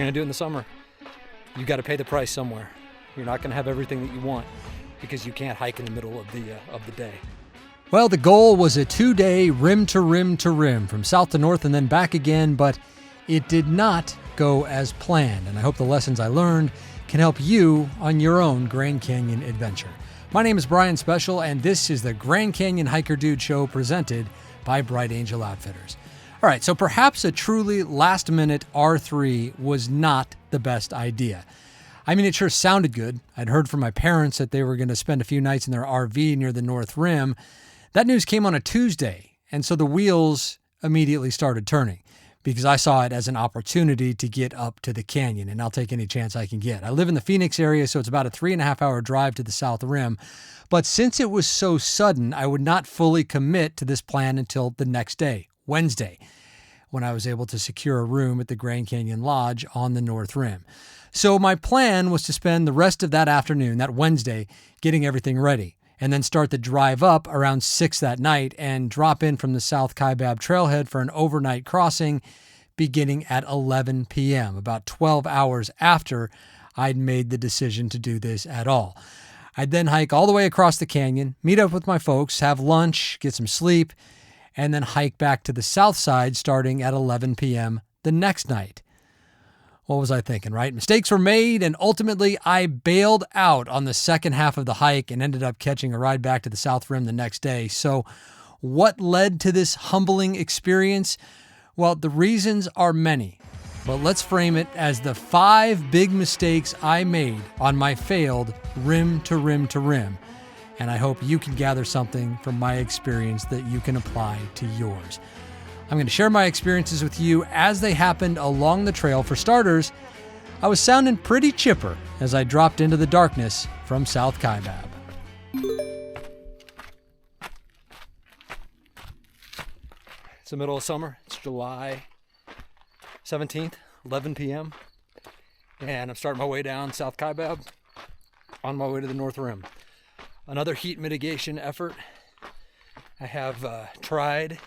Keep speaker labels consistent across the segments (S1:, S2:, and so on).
S1: going to do it in the summer, you got to pay the price somewhere. You're not going to have everything that you want because you can't hike in the middle of the day.
S2: Well, the goal was a 2-day rim to rim to rim, from south to north and then back again, but it did not go as planned. And I hope the lessons I learned can help you on your own Grand Canyon adventure. My name is Brian Special, and this is the Grand Canyon Hiker Dude Show presented by Bright Angel Outfitters. All right, so perhaps a truly last-minute R3 was not the best idea. I mean, it sure sounded good. I'd heard from my parents that they were going to spend a few nights in their RV near the North Rim. That news came on a Tuesday, and so the wheels immediately started turning because I saw it as an opportunity to get up to the canyon, and I'll take any chance I can get. I live in the Phoenix area, so it's about a 3.5-hour drive to the South Rim. But since it was so sudden, I would not fully commit to this plan until the next day, Wednesday, when I was able to secure a room at the Grand Canyon Lodge on the North Rim. So my plan was to spend the rest of that afternoon, that Wednesday, getting everything ready, and then start the drive up around 6 that night and drop in from the South Kaibab trailhead for an overnight crossing beginning at 11 p.m., about 12 hours after I'd made the decision to do this at all. I'd then hike all the way across the canyon, meet up with my folks, have lunch, get some sleep, and then hike back to the south side starting at 11 p.m. the next night. What was I thinking, right? Mistakes were made, and ultimately I bailed out on the second half of the hike and ended up catching a ride back to the South Rim the next day. So what led to this humbling experience? Well, the reasons are many, but let's frame it as the 5 big mistakes I made on my failed rim to rim to rim. And I hope you can gather something from my experience that you can apply to yours. I'm going to share my experiences with you as they happened along the trail. For starters, I was sounding pretty chipper as I dropped into the darkness from South Kaibab.
S1: It's the middle of summer. It's July 17th, 11 p.m. And I'm starting my way down South Kaibab on my way to the North Rim. Another heat mitigation effort. I have tried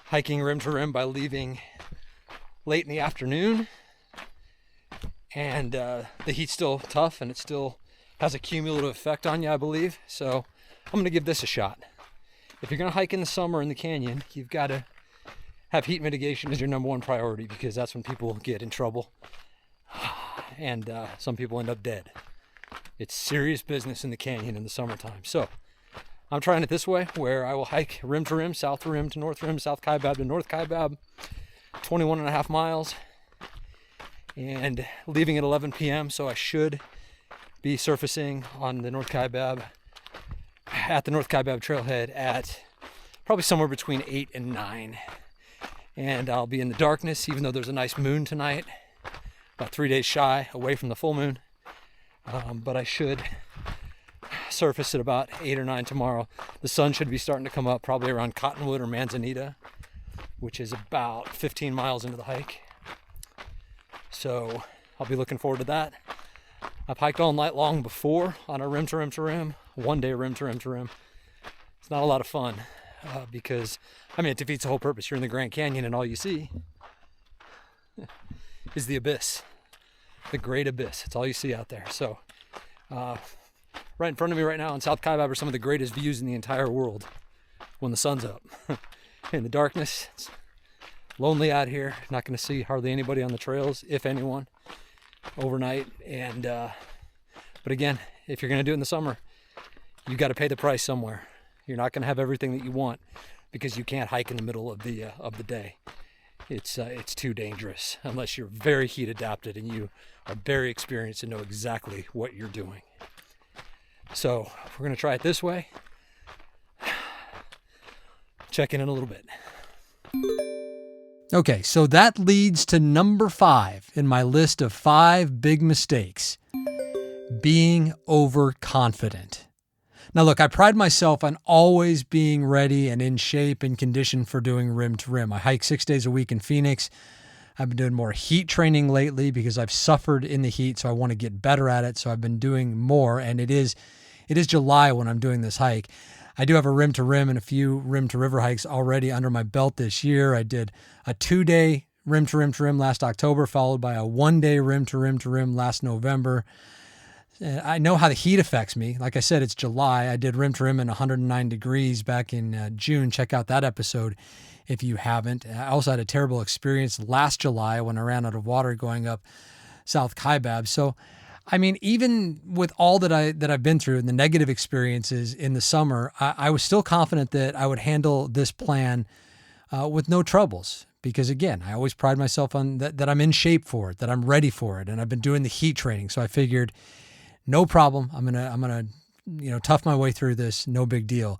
S1: hiking rim to rim by leaving late in the afternoon, and the heat's still tough and it still has a cumulative effect on you, I believe. So I'm going to give this a shot. If you're going to hike in the summer in the canyon, you've got to have heat mitigation as your number one priority, because that's when people get in trouble and some people end up dead. It's serious business in the canyon in the summertime. So I'm trying it this way, where I will hike rim to rim, south rim to north rim, South Kaibab to North Kaibab, 21.5 miles, and leaving at 11 p.m. So I should be surfacing on the North Kaibab, at the North Kaibab trailhead at probably somewhere between 8 and 9. And I'll be in the darkness, even though there's a nice moon tonight, about 3 days shy away from the full moon. But I should surface at about 8 or 9 tomorrow. The sun should be starting to come up probably around Cottonwood or Manzanita, which is about 15 miles into the hike. So I'll be looking forward to that. I've hiked all night long before on a rim to rim to rim, 1-day rim to rim to rim. It's not a lot of fun because, I mean, it defeats the whole purpose. You're in the Grand Canyon and all you see is the abyss, the great abyss. It's all you see out there. So right in front of me right now in South Kaibab are some of the greatest views in the entire world when the sun's up. In the darkness, it's lonely out here. Not going to see hardly anybody on the trails, if anyone, overnight. And but again, if you're going to do it in the summer, you got to pay the price somewhere. You're not going to have everything that you want because you can't hike in the middle of the day. It's too dangerous unless you're very heat adapted and you are very experienced and know exactly what you're doing. So we're going to try it this way. Check in a little bit.
S2: Okay, so that leads to number 5 in my list of 5 big mistakes: being overconfident. Now look, I pride myself on always being ready and in shape and conditioned for doing rim to rim. I hike 6 days a week in Phoenix. I've been doing more heat training lately because I've suffered in the heat, so I want to get better at it. So I've been doing more, and it is July when I'm doing this hike. I do have a rim to rim and a few rim to river hikes already under my belt this year. I did a 2-day rim to rim to rim last October, followed by a 1-day rim to rim to rim last November. I know how the heat affects me. Like I said, it's July. I did rim to rim in 109 degrees back in June. Check out that episode if you haven't. I also had a terrible experience last July when I ran out of water going up South Kaibab. So, I mean, even with all that I've been through and the negative experiences in the summer, I was still confident that I would handle this plan with no troubles. Because again, I always pride myself on that I'm in shape for it, that I'm ready for it, and I've been doing the heat training. So I figured, no problem. I'm gonna tough my way through this. No big deal.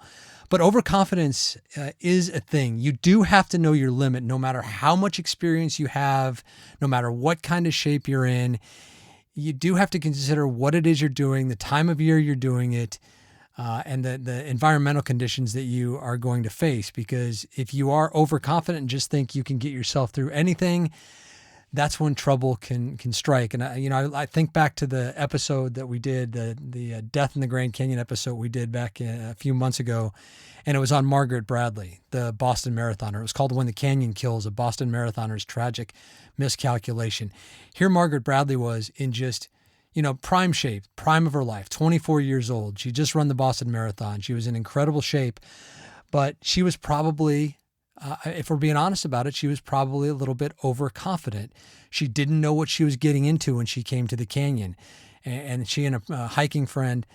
S2: But overconfidence is a thing. You do have to know your limit, no matter how much experience you have, no matter what kind of shape you're in. You do have to consider what it is you're doing, the time of year you're doing it, and the environmental conditions that you are going to face. Because if you are overconfident and just think you can get yourself through anything, that's when trouble can strike. And I think back to the episode that we did, the Death in the Grand Canyon episode we did back a few months ago, and it was on Margaret Bradley, the Boston marathoner. It was called When the Canyon Kills, a Boston marathoner's tragic miscalculation. Here Margaret Bradley was in just, prime shape, prime of her life, 24 years old. She just run the Boston Marathon. She was in incredible shape, but she was probably, if we're being honest about it, she was probably a little bit overconfident. She didn't know what she was getting into when she came to the canyon. And she and a hiking friend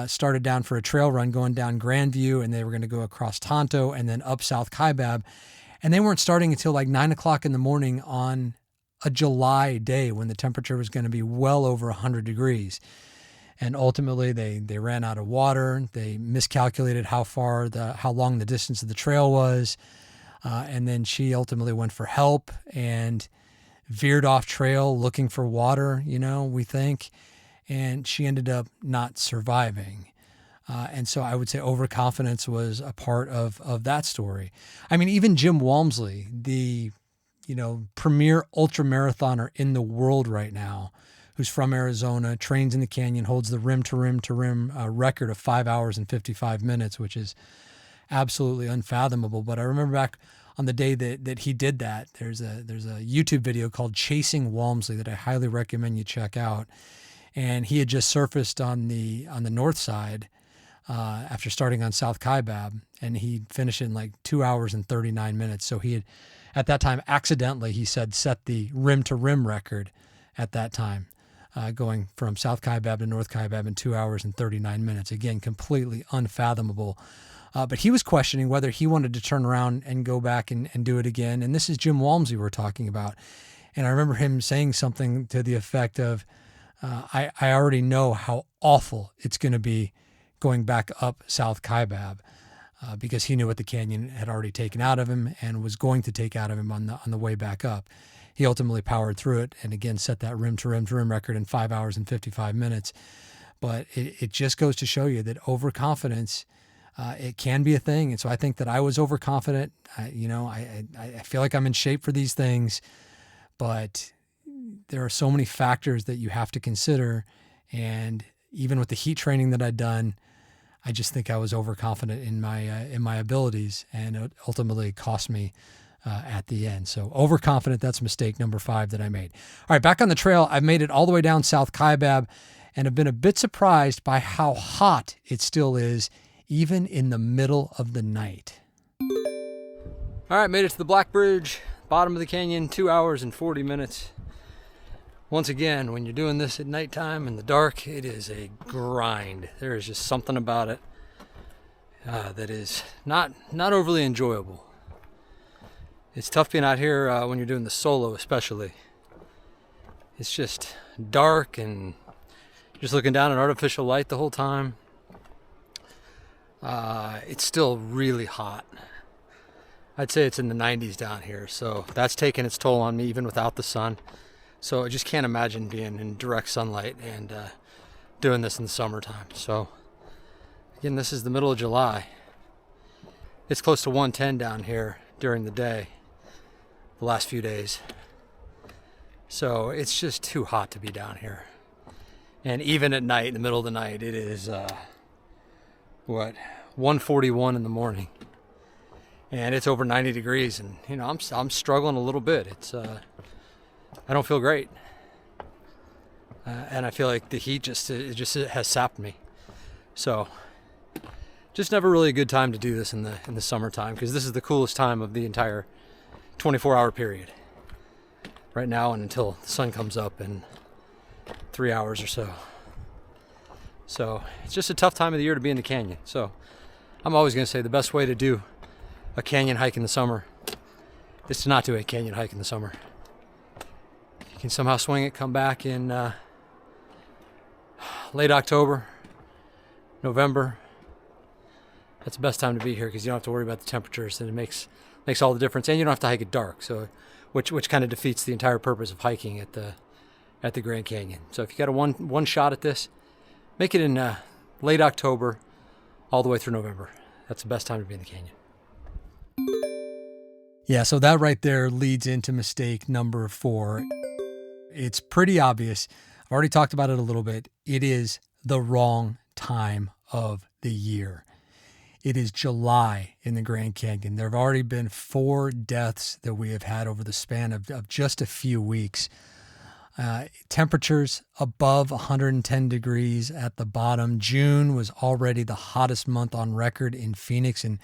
S2: started down for a trail run going down Grandview, and they were going to go across Tonto and then up South Kaibab. And they weren't starting until like 9 o'clock in the morning on a July day when the temperature was going to be well over 100 degrees. And ultimately they ran out of water. They miscalculated how long the distance of the trail was. And then she ultimately went for help and veered off trail looking for water, we think. And she ended up not surviving. And so I would say overconfidence was a part of that story. I mean, even Jim Walmsley, the premier ultramarathoner in the world right now, who's from Arizona, trains in the canyon, holds the rim to rim to rim record of 5 hours and 55 minutes, which is absolutely unfathomable. But I remember back on the day that he did that, there's a YouTube video called Chasing Walmsley that I highly recommend you check out. And he had just surfaced on the north side after starting on South Kaibab, and he finished in like 2 hours and 39 minutes. So he had, at that time, accidentally, he said, set the rim to rim record at that time, going from South Kaibab to North Kaibab in 2 hours and 39 minutes. Again, completely unfathomable. But he was questioning whether he wanted to turn around and go back and do it again. And this is Jim Walmsley we're talking about. And I remember him saying something to the effect of, I already know how awful it's going to be going back up South Kaibab, because he knew what the canyon had already taken out of him and was going to take out of him on the way back up. He ultimately powered through it and again set that rim to rim to rim record in 5 hours and 55 minutes. But it just goes to show you that overconfidence, it can be a thing. And so I think that I was overconfident. I feel like I'm in shape for these things, but there are so many factors that you have to consider. And even with the heat training that I'd done, I just think I was overconfident in my abilities, and it ultimately cost me at the end. So overconfident, that's mistake number 5 that I made. All right, back on the trail, I've made it all the way down South Kaibab and have been a bit surprised by how hot it still is, even in the middle of the night. All right, made it to the Black Bridge, bottom of the canyon, 2 hours and 40 minutes. Once again, when you're doing this at nighttime in the dark, it is a grind. There is just something about it that is not overly enjoyable. It's tough being out here when you're doing the solo, especially. It's just dark and you're just looking down at artificial light the whole time. It's still really hot. I'd say it's in the 90s down here, so that's taking its toll on me even without the sun. So I just can't imagine being in direct sunlight and doing this in the summertime. So again, this is the middle of July. It's close to 110 down here during the day, the last few days. So it's just too hot to be down here. And even at night, in the middle of the night, it is 1:41 in the morning.
S1: and it's over 90 degrees, and I'm struggling a little bit. It's I don't feel great, and I feel like the heat just has sapped me. So just never really a good time to do this in the summertime, because this is the coolest time of the entire 24-hour period right now, and until the sun comes up in 3 hours or so. So it's just a tough time of the year to be in the canyon. So I'm always going to say the best way to do a canyon hike in the summer is to not do a canyon hike in the summer. If you can somehow swing it, come back in late October, November. That's the best time to be here, because you don't have to worry about the temperatures, and it makes all the difference. And you don't have to hike it dark, so which kind of defeats the entire purpose of hiking at the Grand Canyon. So if you got a one shot at this, make it in late October all the way through November. That's the best time to be in the canyon.
S2: Yeah, so that right there leads into mistake number 4. It's pretty obvious. I've already talked about it a little bit. It is the wrong time of the year. It is July in the Grand Canyon. There have already been 4 deaths that we have had over the span of just a few weeks. Temperatures above 110 degrees at the bottom. June was already the hottest month on record in Phoenix. And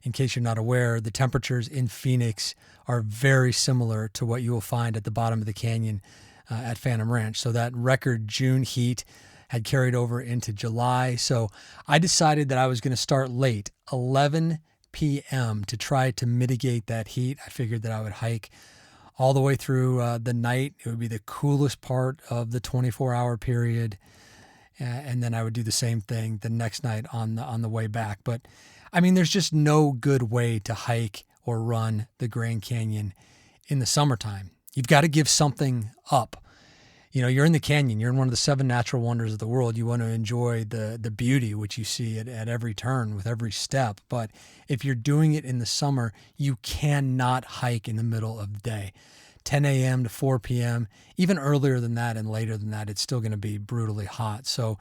S2: in case you're not aware, the temperatures in Phoenix are very similar to what you will find at the bottom of the canyon at Phantom Ranch. So that record June heat had carried over into July. So I decided that I was going to start late, 11 p.m., to try to mitigate that heat. I figured that I would hike all the way through the night. It would be the coolest part of the 24-hour period. And then I would do the same thing the next night on the way back. But I mean, there's just no good way to hike or run the Grand Canyon in the summertime. You've got to give something up. You're in the canyon. You're in one of the 7 natural wonders of the world. You want to enjoy the beauty, which you see at every turn with every step. But if you're doing it in the summer, you cannot hike in the middle of the day. 10 a.m. to 4 p.m., even earlier than that and later than that, it's still going to be brutally hot. So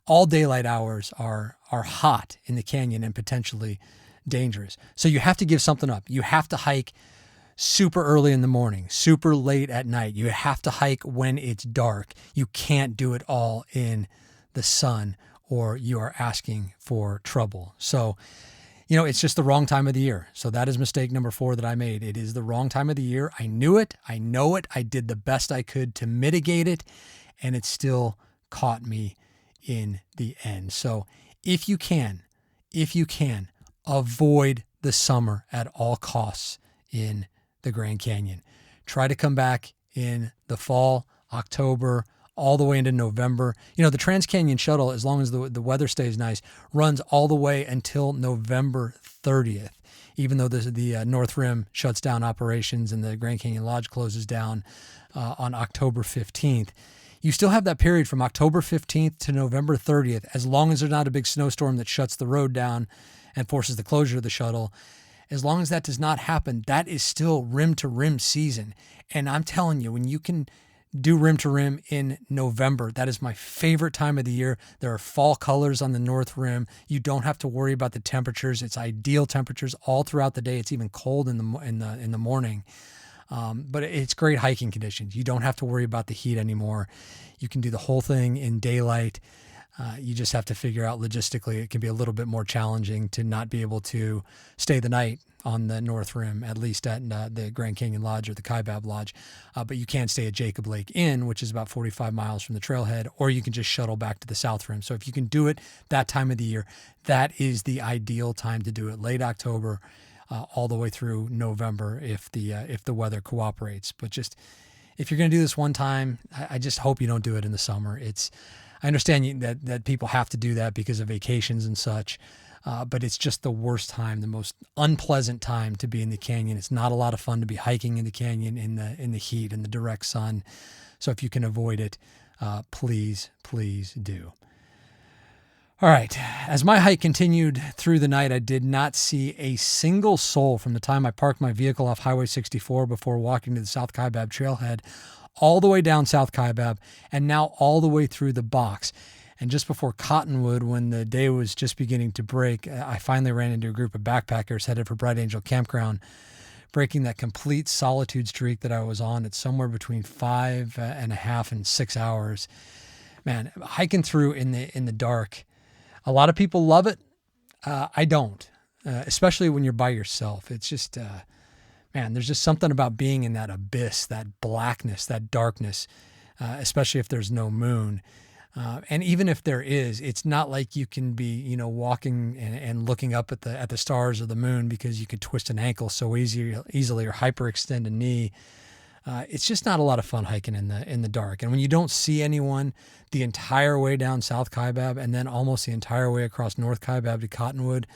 S2: all daylight hours are hot in the canyon and potentially dangerous. So you have to give something up. You have to hike super early in the morning, super late at night. You have to hike when it's dark. You can't do it all in the sun, or you are asking for trouble. So, it's just the wrong time of the year. So that is mistake number 4 that I made. It is the wrong time of the year. I knew it. I know it. I did the best I could to mitigate it, and it still caught me in the end. So if you can, avoid the summer at all costs in the Grand Canyon. Try to come back in the fall, October, all the way into November. The Trans-Canyon Shuttle, as long as the weather stays nice, runs all the way until November 30th, even though the North Rim shuts down operations and the Grand Canyon Lodge closes down on October 15th. You still have that period from October 15th to November 30th, as long as there's not a big snowstorm that shuts the road down and forces the closure of the shuttle. As long as that does not happen, that is still rim to rim season. And I'm telling you, when you can do rim to rim in November, that is my favorite time of the year. There are fall colors on the North Rim. You don't have to worry about the temperatures. It's ideal temperatures all throughout the day. It's even cold in the morning. But it's great hiking conditions. You don't have to worry about the heat anymore. You can do the whole thing in daylight. You just have to figure out logistically, it can be a little bit more challenging to not be able to stay the night on the North Rim, at least at the Grand Canyon Lodge or the Kaibab Lodge. But you can stay at Jacob Lake Inn, which is about 45 miles from the trailhead, or you can just shuttle back to the South Rim. So if you can do it that time of the year, that is the ideal time to do it, late October, all the way through November if the weather cooperates. But just if you're going to do this one time, I just hope you don't do it in the summer. I understand that people have to do that because of vacations and such, but it's just the worst time, the most unpleasant time to be in the canyon. It's not a lot of fun to be hiking in the canyon in the heat and the direct sun. So if you can avoid it, please do. All right. As my hike continued through the night, I did not see a single soul from the time I parked my vehicle off Highway 64 before walking to the South Kaibab trailhead, all the way down South Kaibab, and now all the way through the box. And just before Cottonwood, when the day was just beginning to break, I finally ran into a group of backpackers headed for Bright Angel Campground, breaking that complete solitude streak that I was on. It's somewhere between 5.5 and 6 hours. Man, hiking through in the dark. A lot of people love it. I don't, especially when you're by yourself. It's just, man, there's just something about being in that abyss, that blackness, that darkness, especially if there's no moon. And even if there is, it's not like you can be, walking and looking up at the stars or the moon, because you could twist an ankle so easily or hyperextend a knee. It's just not a lot of fun hiking in the dark. And when you don't see anyone the entire way down South Kaibab and then almost the entire way across North Kaibab to Cottonwood,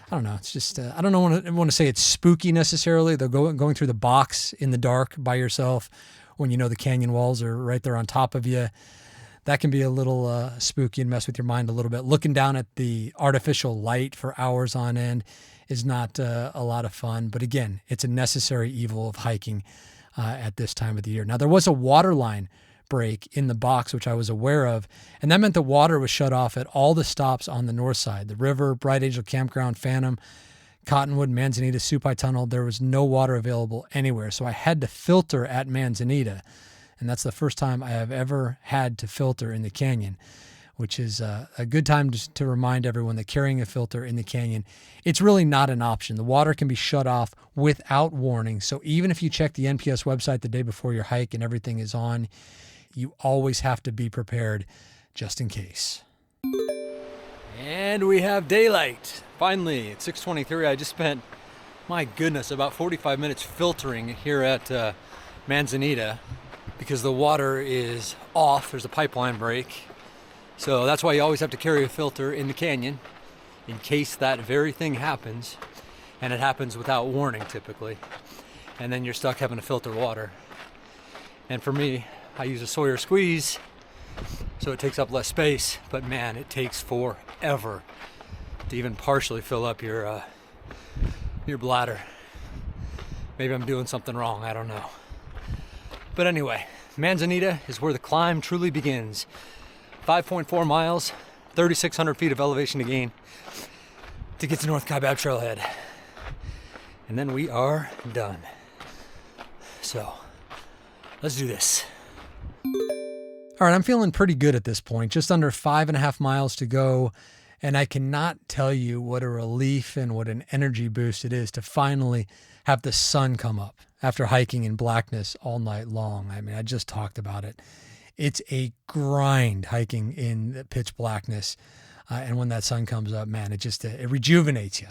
S2: I don't know. It's just, I don't want to say it's spooky necessarily. Though going through the box in the dark by yourself when the canyon walls are right there on top of you, that can be a little spooky and mess with your mind a little bit. Looking down at the artificial light for hours on end is not a lot of fun. But again, it's a necessary evil of hiking at this time of the year. Now, there was a water line break in the box, which I was aware of, and that meant the water was shut off at all the stops on the north side. The river, Bright Angel Campground, Phantom, Cottonwood, Manzanita, Supai Tunnel. There was no water available anywhere. So I had to filter at Manzanita. And that's the first time I have ever had to filter in the canyon, which is a good time to remind everyone that carrying a filter in the canyon, it's really not an option. The water can be shut off without warning. So even if you check the NPS website the day before your hike and everything is on, you always have to be prepared just in case.
S1: And we have daylight. Finally, it's 6:23. I just spent, my goodness, about 45 minutes filtering here at Manzanita, because the water is off. There's a pipeline break. So that's why you always have to carry a filter in the canyon in case that very thing happens. And it happens without warning typically. And then you're stuck having to filter water. And for me, I use a Sawyer squeeze, so it takes up less space. But man, it takes forever to even partially fill up your bladder. Maybe I'm doing something wrong, I don't know. But anyway, Manzanita is where the climb truly begins. 5.4 miles, 3,600 feet of elevation to gain to get to North Kaibab Trailhead. And then we are done. So, let's do this.
S2: All right, I'm feeling pretty good at this point. Just under 5.5 miles to go. And I cannot tell you what a relief and what an energy boost it is to finally have the sun come up after hiking in blackness all night long. I mean, I just talked about it. It's a grind hiking in the pitch blackness. And when that sun comes up, man, it rejuvenates you.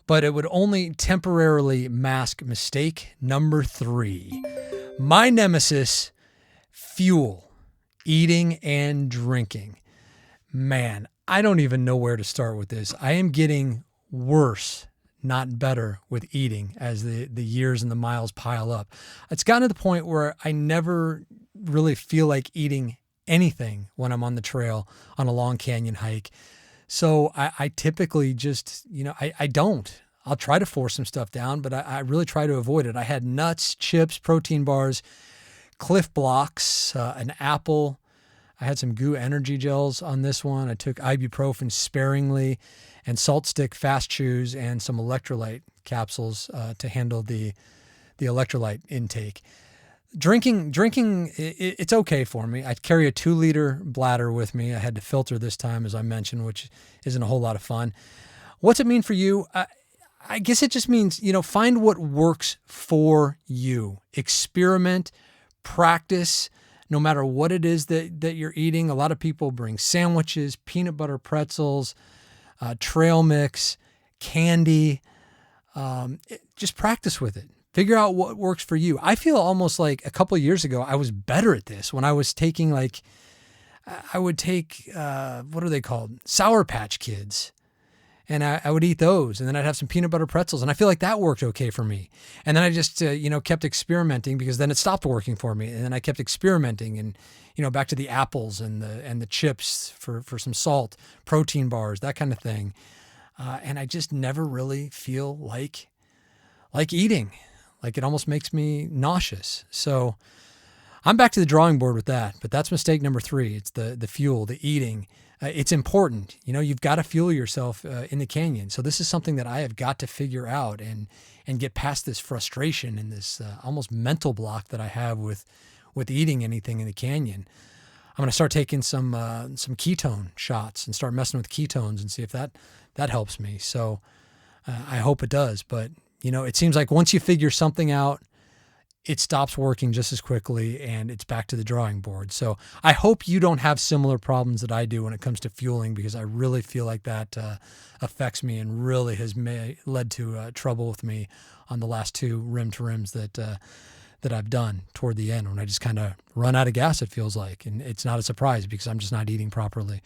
S2: But it would only temporarily mask mistake number 3. My nemesis, fuel, eating and drinking. Man, I don't even know where to start with this. I am getting worse, not better, with eating as the years and the miles pile up. It's gotten to the point where I never really feel like eating anything when I'm on the trail on a long canyon hike. So I typically just, I don't. I'll try to force some stuff down, but I really try to avoid it. I had nuts, chips, protein bars, Cliff Blocks, an apple. I had some Goo energy gels on this one. I took ibuprofen sparingly and Salt Stick fast chews and some electrolyte capsules to handle the electrolyte intake. Drinking, it's okay for me. I carry a 2-liter bladder with me. I had to filter this time, as I mentioned, which isn't a whole lot of fun. What's it mean for you? I guess it just means, find what works for you. Experiment, practice, no matter what it is that you're eating. A lot of people bring sandwiches, peanut butter pretzels, trail mix, candy. Just practice with it. Figure out what works for you. I feel almost like a couple of years ago, I was better at this when I was taking I would take, what are they called? Sour Patch Kids. And I would eat those, and then I'd have some peanut butter pretzels, and I feel like that worked okay for me. And then I just, kept experimenting, because then it stopped working for me. And then I kept experimenting, and back to the apples and the chips for some salt, protein bars, that kind of thing. And I just never really feel like eating. Like it almost makes me nauseous. So I'm back to the drawing board with that, but that's mistake number 3. It's the fuel, the eating. It's important. You've got to fuel yourself in the canyon. So this is something that I have got to figure out and get past this frustration and this almost mental block that I have with eating anything in the canyon. I'm going to start taking some ketone shots and start messing with ketones and see if that helps me. So I hope it does. But, it seems like once you figure something out, it stops working just as quickly and it's back to the drawing board. So I hope you don't have similar problems that I do when it comes to fueling, because I really feel like that affects me and really has led to trouble with me on the last 2 rim to rims that I've done toward the end, when I just kind of run out of gas, it feels like. And it's not a surprise because I'm just not eating properly.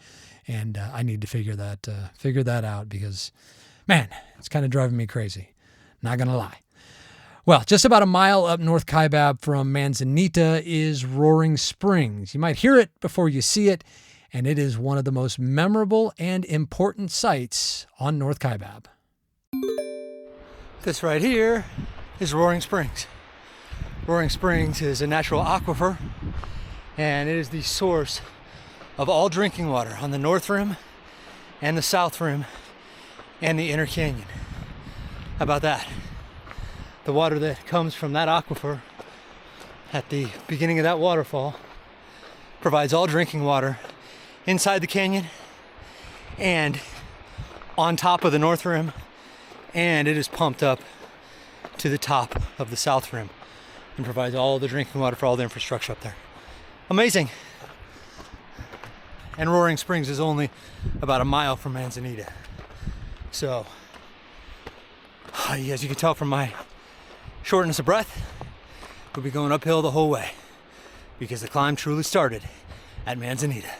S2: And I need to figure that out because, man, it's kind of driving me crazy. Not going to lie. Well, just about a mile up North Kaibab from Manzanita is Roaring Springs. You might hear it before you see it, and it is one of the most memorable and important sites on North Kaibab.
S1: This right here is Roaring Springs. Roaring Springs is a natural aquifer, and it is the source of all drinking water on the North Rim and the South Rim and the Inner Canyon. How about that? The water that comes from that aquifer at the beginning of that waterfall provides all drinking water inside the canyon and on top of the North Rim, and it is pumped up to the top of the South Rim and provides all the drinking water for all the infrastructure up there. Amazing. And Roaring Springs is only about a mile from Manzanita. So, as you can tell from my shortness of breath, we'll be going uphill the whole way because the climb truly started at Manzanita.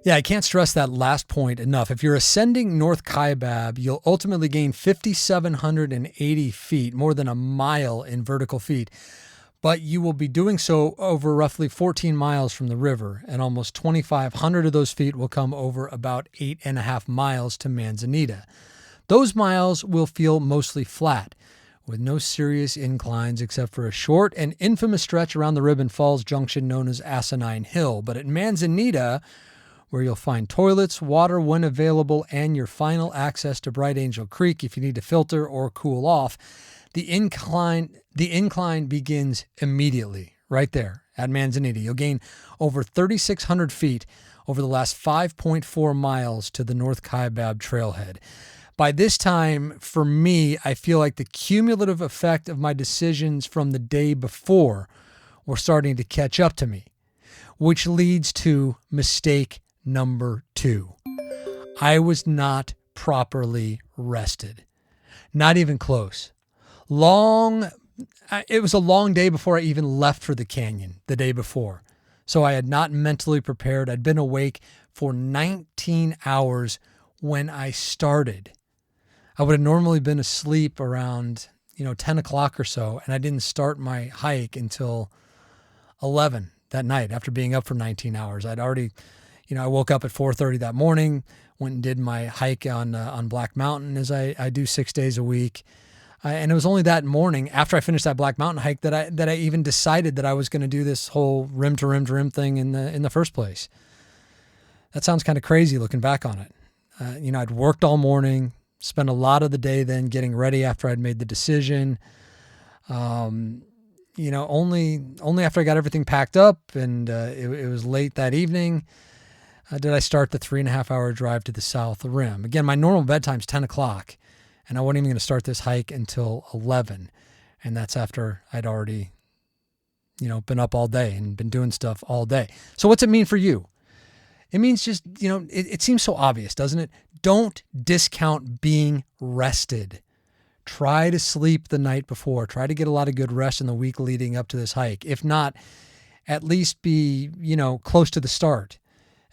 S2: Yeah, I can't stress that last point enough. If you're ascending North Kaibab, you'll ultimately gain 5,780 feet, more than a mile in vertical feet. But you will be doing so over roughly 14 miles from the river, and almost 2,500 of those feet will come over about 8.5 miles to Manzanita. Those miles will feel mostly flat, with no serious inclines except for a short and infamous stretch around the Ribbon Falls Junction known as Asinine Hill. But at Manzanita, where you'll find toilets, water when available, and your final access to Bright Angel Creek if you need to filter or cool off, the incline begins immediately, right there at Manzanita. You'll gain over 3,600 feet over the last 5.4 miles to the North Kaibab trailhead. By this time, for me, I feel like the cumulative effect of my decisions from the day before were starting to catch up to me, which leads to mistake number 2. I was not properly rested. Not even close. It was a long day before I even left for the canyon the day before. So I had not mentally prepared. I'd been awake for 19 hours when I started. I would have normally been asleep around, 10 o'clock or so, and I didn't start my hike until 11 that night after being up for 19 hours. I'd already, I woke up at 4:30 that morning, went and did my hike on Black Mountain as I do 6 days a week. And it was only that morning after I finished that Black Mountain hike that I even decided that I was going to do this whole rim to rim to rim thing in the first place. That sounds kind of crazy looking back on it. I'd worked all morning, spent a lot of the day then getting ready after I'd made the decision. Only after I got everything packed up and it was late that evening did I start the 3.5 hour drive to the South Rim. Again, my normal bedtime's 10 o'clock. And I wasn't even going to start this hike until 11. And that's after I'd already, been up all day and been doing stuff all day. So what's it mean for you? It means just, it seems so obvious, doesn't it? Don't discount being rested. Try to sleep the night before. Try to get a lot of good rest in the week leading up to this hike. If not, at least be, close to the start.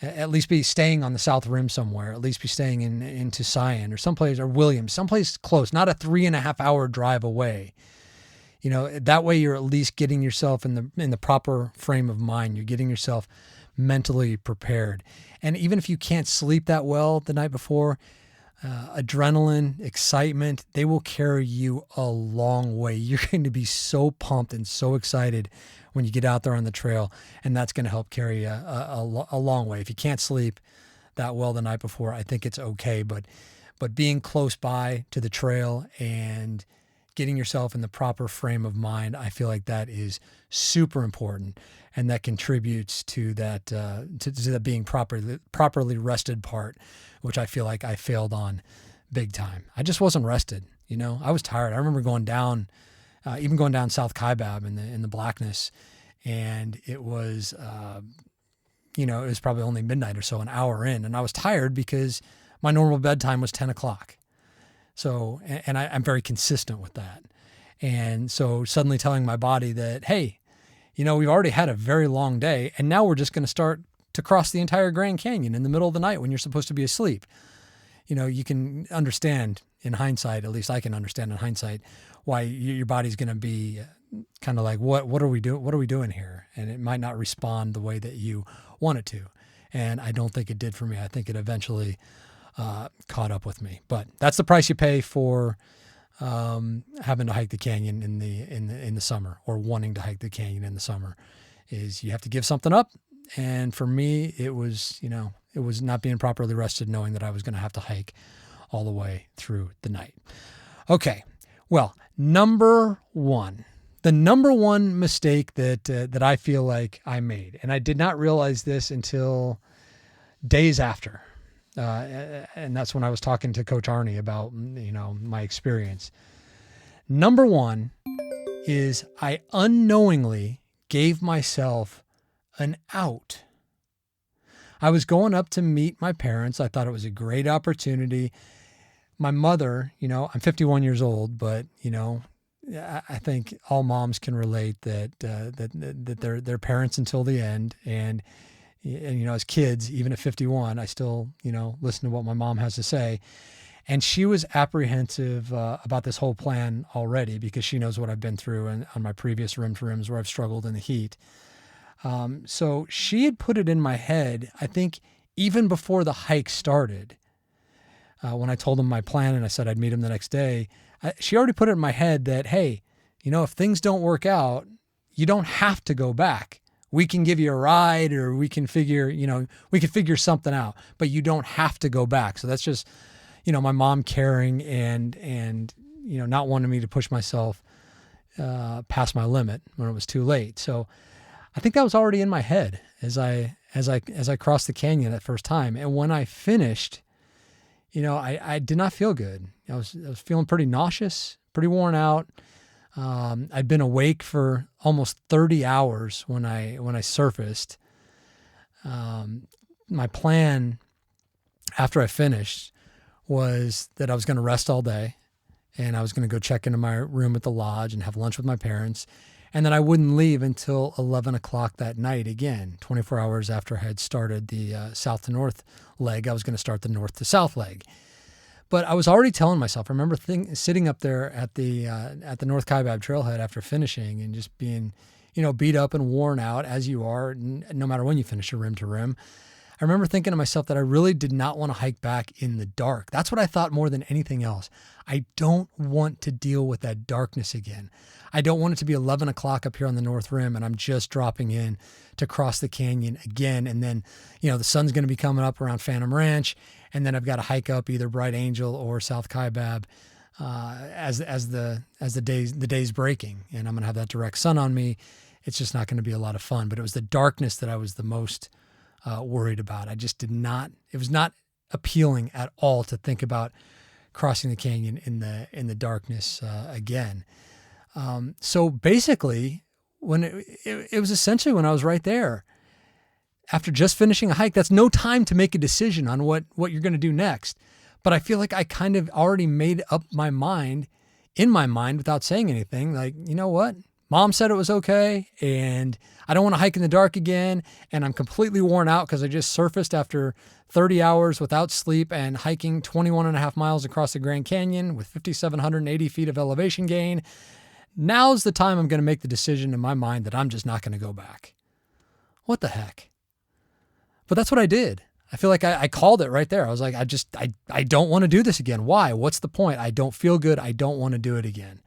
S2: At least be staying on the South Rim somewhere. At least be staying in Tusayan or someplace, or Williams, someplace close, not a 3.5 hour drive away. That way you're at least getting yourself in the proper frame of mind. You're getting yourself mentally prepared. And even if you can't sleep that well the night before, adrenaline, excitement, they will carry you a long way. You're going to be so pumped and so excited when you get out there on the trail, and that's going to help carry you a long way. If you can't sleep that well the night before, I think it's okay, but being close by to the trail and getting yourself in the proper frame of mind, I feel like that is super important, and that contributes to that to that being properly rested part, which I feel like I failed on big time. I just wasn't rested. I was tired. I remember going down, even going down South Kaibab in the blackness, and it was it was probably only midnight or so, an hour in, and I was tired because my normal bedtime was 10 o'clock. So, and I'm very consistent with that. And so suddenly telling my body that, hey, we've already had a very long day, and now we're just going to start to cross the entire Grand Canyon in the middle of the night when you're supposed to be asleep. You can understand in hindsight, at least I can understand in hindsight, why your body's going to be kind of like, what are we doing? What are we doing here? And it might not respond the way that you want it to. And I don't think it did for me. I think it eventually caught up with me. But that's the price you pay for having to hike the canyon in the summer, or wanting to hike the canyon in the summer, is you have to give something up. And for me, it was not being properly rested, knowing that I was going to have to hike all the way through the night. Okay, well, the number one mistake that I feel like I made, and I did not realize this until days after. And that's when I was talking to Coach Arnie about, my experience. Number one is I unknowingly gave myself an out. I was going up to meet my parents. I thought it was a great opportunity. My mother, I'm 51 years old, but, I think all moms can relate that they're parents until the end. And as kids, even at 51, I still, listen to what my mom has to say. And she was apprehensive about this whole plan already, because she knows what I've been through on my previous rim to rims where I've struggled in the heat. So she had put it in my head, I think even before the hike started, when I told him my plan and I said I'd meet him the next day, she already put it in my head that, hey, if things don't work out, you don't have to go back. We can give you a ride, or we can figure something out, but you don't have to go back. So that's just, my mom caring and not wanting me to push myself past my limit when it was too late. So I think that was already in my head as I crossed the canyon that first time. And when I finished, I did not feel good. I was feeling pretty nauseous, pretty worn out. I'd been awake for almost 30 hours when I surfaced. My plan after I finished was that I was going to rest all day, and I was going to go check into my room at the lodge and have lunch with my parents. And then I wouldn't leave until 11 o'clock that night again, 24 hours after I had started the south to north leg. I was going to start the north to south leg. But I was already telling myself, I remember sitting up there at the North Kaibab trailhead after finishing and just being, beat up and worn out, as you are, no matter when you finish a rim to rim. I remember thinking to myself that I really did not want to hike back in the dark. That's what I thought more than anything else. I don't want to deal with that darkness again. I don't want it to be 11 o'clock up here on the North Rim and I'm just dropping in to cross the canyon again. And then, the sun's going to be coming up around Phantom Ranch. And then I've got to hike up either Bright Angel or South Kaibab as the day's breaking. And I'm going to have that direct sun on me. It's just not going to be a lot of fun. But it was the darkness that I was the most worried about. It was not appealing at all to think about crossing the canyon in the darkness again. So basically, when it was essentially when I was right there, after just finishing a hike, that's no time to make a decision on what you're going to do next. But I feel like I kind of already made up my mind without saying anything. Like, you know what? Mom said it was okay, and I don't want to hike in the dark again, and I'm completely worn out because I just surfaced after 30 hours without sleep and hiking 21 and a half miles across the Grand Canyon with 5,780 feet of elevation gain. Now's the time I'm going to make the decision in my mind that I'm just not going to go back. What the heck? But that's what I did. I feel like I called it right there. I was like, I don't want to do this again. Why? What's the point? I don't feel good. I don't want to do it again.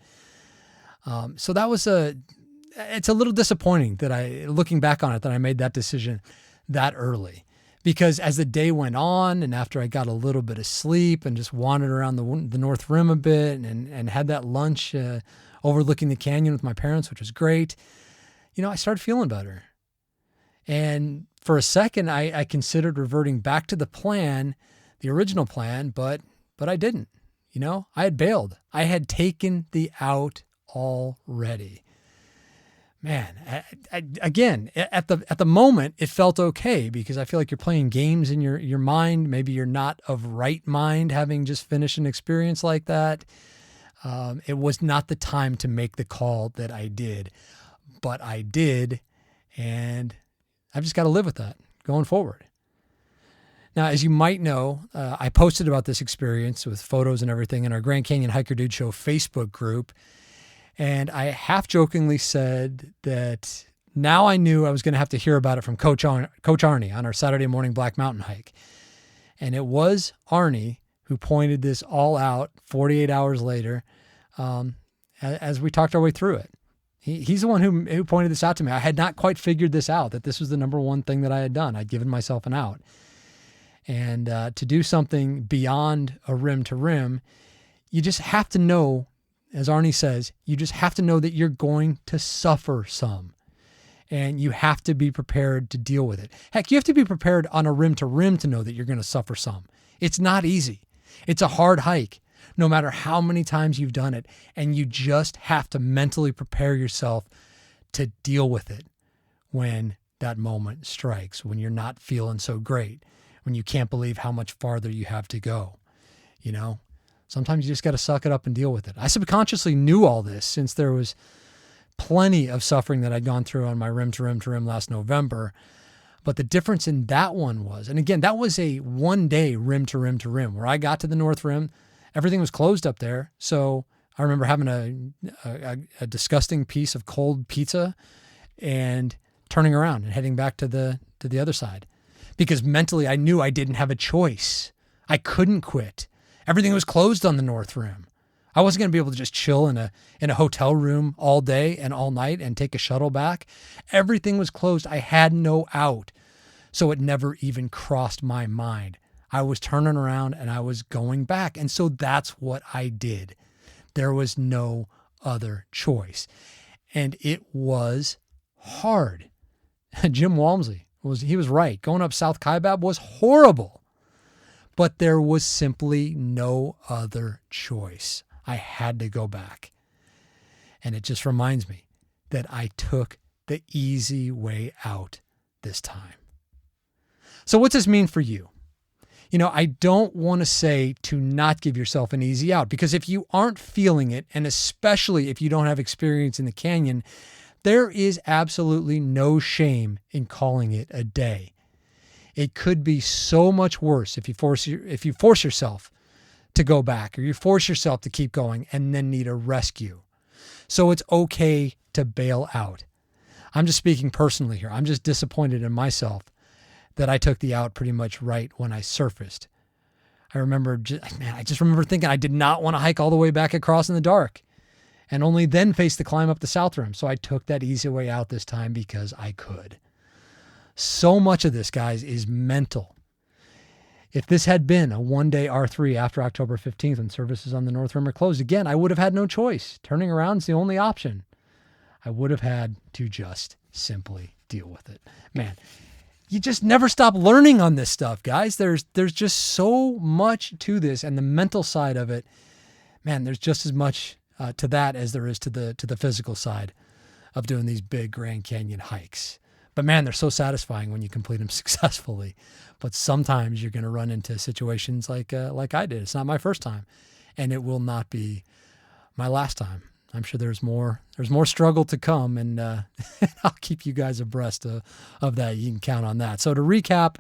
S2: So that was it's a little disappointing that looking back on it, that I made that decision that early, because as the day went on and after I got a little bit of sleep and just wandered around the North Rim a bit and had that lunch overlooking the canyon with my parents, which was great, I started feeling better. And for a second, I considered reverting back to the original plan, but I didn't. I had bailed. I had taken the out already. Man, again, at the moment, it felt okay because I feel like you're playing games in your mind. Maybe you're not of right mind having just finished an experience like that. It was not the time to make the call that I did, but I did, and I've just got to live with that going forward. Now, as you might know, I posted about this experience with photos and everything in our Grand Canyon Hiker Dude Show Facebook group. And I half jokingly said that now I knew I was going to have to hear about it from Coach Arnie on our Saturday morning Black Mountain hike. And it was Arnie who pointed this all out 48 hours later as we talked our way through it. He's the one who pointed this out to me. I had not quite figured this out, that this was the number one thing that I had done. I'd given myself an out. And to do something beyond a rim to rim, you just have to know, as Arnie says, you just have to know that you're going to suffer some. And you have to be prepared to deal with it. Heck, you have to be prepared on a rim to rim to know that you're going to suffer some. It's not easy. It's a hard hike, no matter how many times you've done it. And you just have to mentally prepare yourself to deal with it when that moment strikes, when you're not feeling so great, when you can't believe how much farther you have to go. Sometimes you just got to suck it up and deal with it. I subconsciously knew all this since there was plenty of suffering that I'd gone through on my rim to rim to rim last November. But the difference in that one was, and again, that was a 1 day rim to rim to rim. Where I got to the North Rim, everything was closed up there. So I remember having a disgusting piece of cold pizza and turning around and heading back to the other side. Because mentally I knew I didn't have a choice. I couldn't quit. Everything was closed on the North Rim. I wasn't going to be able to just chill in a hotel room all day and all night and take a shuttle back. Everything was closed. I had no out. So it never even crossed my mind. I was turning around and I was going back. And so that's what I did. There was no other choice. And it was hard. Jim Walmsley he was right. Going up South Kaibab was horrible. But there was simply no other choice. I had to go back. And it just reminds me that I took the easy way out this time. So what's this mean for you? I don't want to say to not give yourself an easy out, because if you aren't feeling it, and especially if you don't have experience in the canyon, there is absolutely no shame in calling it a day. It could be so much worse if you force yourself to go back, or you force yourself to keep going and then need a rescue. So it's okay to bail out. I'm just speaking personally here. I'm just disappointed in myself that I took the out pretty much right when I surfaced. I just remember thinking I did not want to hike all the way back across in the dark and only then face the climb up the South Rim. So I took that easy way out this time because I could. So much of this, guys, is mental. If this had been a 1 day R3 after October 15th when services on the North Rim are closed, again, I would have had no choice. Turning around is the only option. I would have had to just simply deal with it. Man, you just never stop learning on this stuff, guys. There's just so much to this, and the mental side of it, man, there's just as much to that as there is to the physical side of doing these big Grand Canyon hikes. But man, they're so satisfying when you complete them successfully. But sometimes you're going to run into situations like I did. It's not my first time, and it will not be my last time. I'm sure there's more struggle to come, and I'll keep you guys abreast of that. You can count on that. So to recap,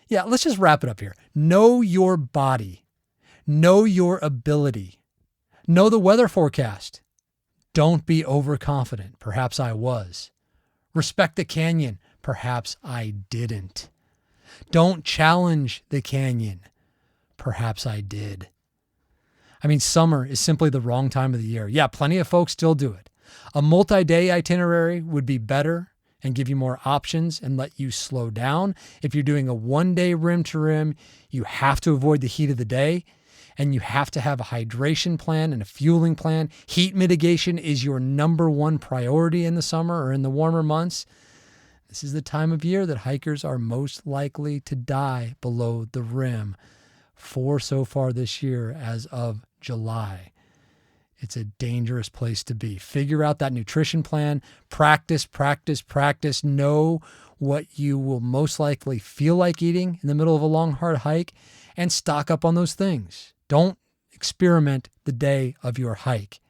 S2: let's just wrap it up here. Know your body. Know your ability. Know the weather forecast. Don't be overconfident. Perhaps I was. Respect the canyon. Perhaps I didn't. Don't challenge the canyon. Perhaps I did. I mean, summer is simply the wrong time of the year. Yeah, plenty of folks still do it. A multi-day itinerary would be better and give you more options and let you slow down. If you're doing a one-day rim to rim, you have to avoid the heat of the day, and you have to have a hydration plan and a fueling plan. Heat mitigation is your number one priority in the summer or in the warmer months. This is the time of year that hikers are most likely to die below the rim. 4 so far this year as of July. It's a dangerous place to be. Figure out that nutrition plan. Practice. Know what you will most likely feel like eating in the middle of a long, hard hike, and stock up on those things. Don't experiment the day of your hike.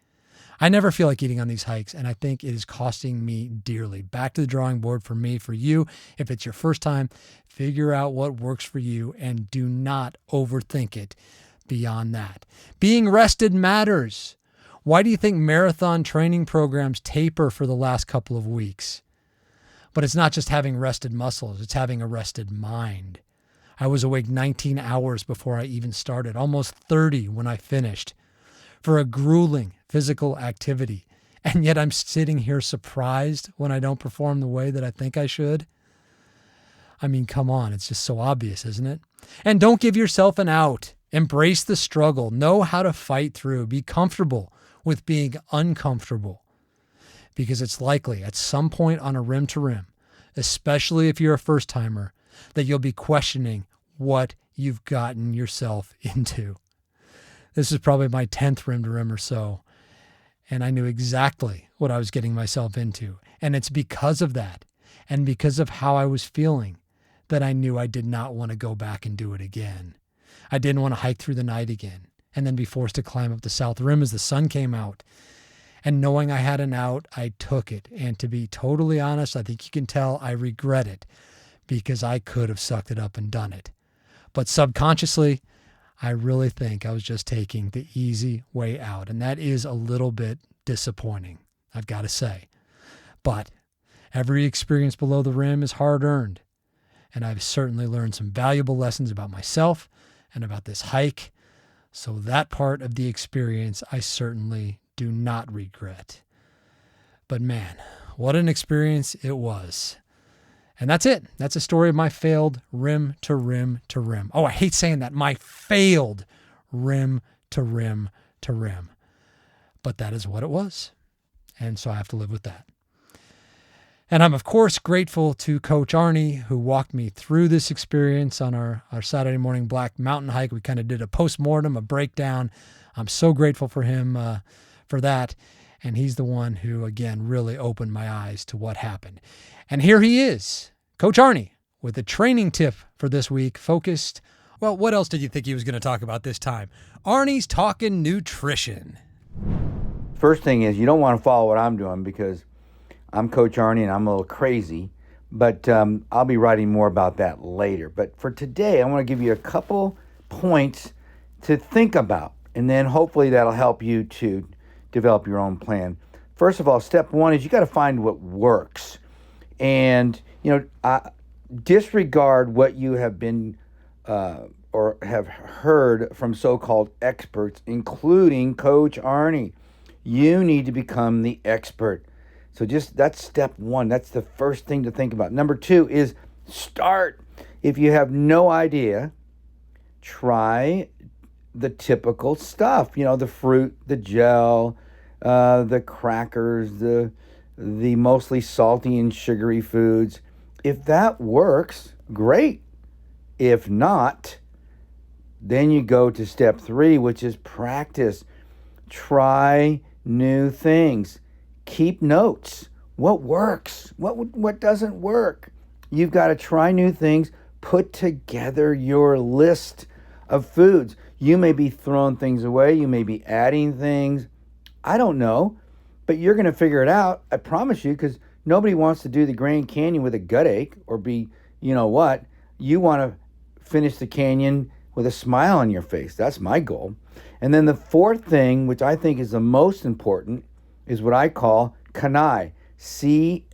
S2: I never feel like eating on these hikes, and I think it is costing me dearly. Back to the drawing board for me, for you. If it's your first time, figure out what works for you and do not overthink it beyond that. Being rested matters. Why do you think marathon training programs taper for the last couple of weeks? But it's not just having rested muscles, it's having a rested mind. I was awake 19 hours before I even started, almost 30 when I finished, for a grueling physical activity. And yet I'm sitting here surprised when I don't perform the way that I think I should. I mean, come on, it's just so obvious, isn't it? And don't give yourself an out. Embrace the struggle. Know how to fight through. Be comfortable with being uncomfortable, because it's likely at some point on a rim to rim, especially if you're a first timer, that you'll be questioning what you've gotten yourself into. This is probably my 10th rim to rim or so, and I knew exactly what I was getting myself into. And it's because of that, and because of how I was feeling, that I knew I did not want to go back and do it again. I didn't want to hike through the night again and then be forced to climb up the south rim as the sun came out. And knowing I had an out, I took it. And to be totally honest, I think you can tell I regret it, because I could have sucked it up and done it. But subconsciously, I really think I was just taking the easy way out. And that is a little bit disappointing, I've got to say. But every experience below the rim is hard-earned. And I've certainly learned some valuable lessons about myself and about this hike. So that part of the experience I certainly do not regret. But man, what an experience it was. And that's it. That's a story of my failed rim to rim to rim. Oh, I hate saying that. My failed rim to rim to rim. But that is what it was. And so I have to live with that. And I'm, of course, grateful to Coach Arnie, who walked me through this experience on our Saturday morning Black Mountain hike. We kind of did a post-mortem, a breakdown. I'm so grateful for him for that. And he's the one who, again, really opened my eyes to what happened. And here he is, Coach Arnie, with a training tip for this week focused. Well, what else did you think he was going to talk about this time? Arnie's talking nutrition.
S3: First thing is, you don't want to follow what I'm doing, because I'm Coach Arnie and I'm a little crazy, but I'll be writing more about that later. But for today, I want to give you a couple points to think about, and then hopefully that'll help you to develop your own plan. First of all, step one is you got to find what works. And, disregard what you have been or have heard from so-called experts, including Coach Arnie. You need to become the expert. So that's step one. That's the first thing to think about. Number two is start. If you have no idea, try the typical stuff. The fruit, the gel, the crackers, the mostly salty and sugary foods. If that works, great. If not, then you go to step three, which is practice. Try new things. Keep notes. What works? What doesn't work? You've got to try new things. Put together your list of foods. You may be throwing things away. You may be adding things. I don't know, but you're going to figure it out. I promise you, because nobody wants to do the Grand Canyon with a gut ache or be, you want to finish the canyon with a smile on your face. That's my goal. And then the fourth thing, which I think is the most important, is what I call CANEI, C-A-N-E-I,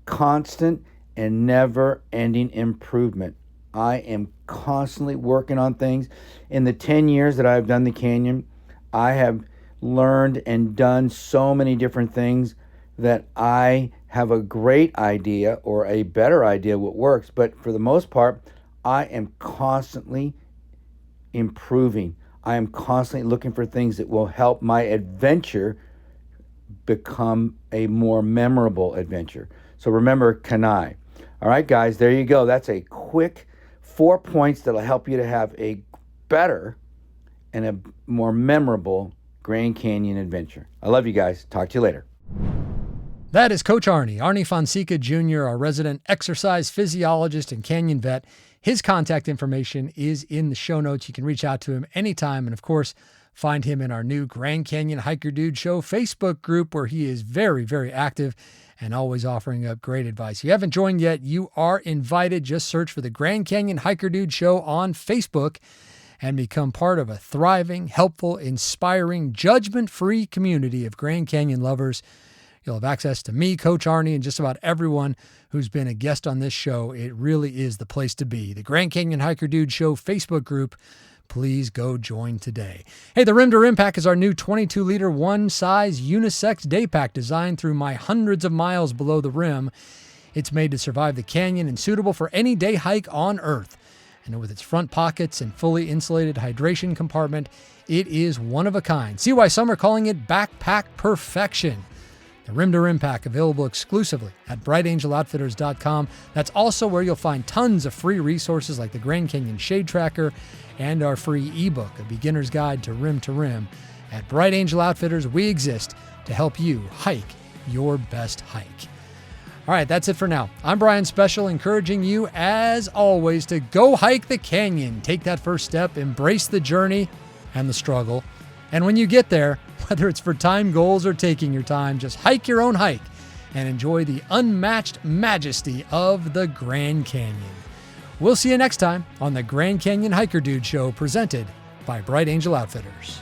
S3: constant and never-ending improvement. I am constantly working on things. In the 10 years that I've done the Canyon, I have learned and done so many different things that I have a great idea or a better idea what works. But for the most part, I am constantly improving. I am constantly looking for things that will help my adventure become a more memorable adventure. So remember, Kanai. All right, guys, there you go. That's a quick 4 points that'll help you to have a better and a more memorable Grand Canyon adventure. I love you guys. Talk to you later.
S2: That is Coach Arnie Fonseca Jr., our resident exercise physiologist and canyon vet. His contact information is in the show notes. You can reach out to him anytime. And of course, find him in our new Grand Canyon Hiker Dude Show Facebook group, where he is very, very active and always offering up great advice. If you haven't joined yet, you are invited. Just search for the Grand Canyon Hiker Dude Show on Facebook and become part of a thriving, helpful, inspiring, judgment-free community of Grand Canyon lovers. You'll have access to me, Coach Arnie, and just about everyone who's been a guest on this show. It really is the place to be. The Grand Canyon Hiker Dude Show Facebook group. Please go join today. Hey, the Rim to Rim Pack is our new 22-liter one-size unisex day pack designed through my hundreds of miles below the rim. It's made to survive the canyon and suitable for any day hike on Earth. And with its front pockets and fully insulated hydration compartment, it is one of a kind. See why some are calling it backpack perfection. The Rim to Rim Pack, available exclusively at brightangeloutfitters.com. That's also where you'll find tons of free resources like the Grand Canyon Shade Tracker and our free ebook, A Beginner's Guide to Rim. At Bright Angel Outfitters, we exist to help you hike your best hike. All right, that's it for now. I'm Brian Special, encouraging you, as always, to go hike the canyon. Take that first step, embrace the journey and the struggle. And when you get there, whether it's for time goals or taking your time, just hike your own hike and enjoy the unmatched majesty of the Grand Canyon. We'll see you next time on the Grand Canyon Hiker Dude Show, presented by Bright Angel Outfitters.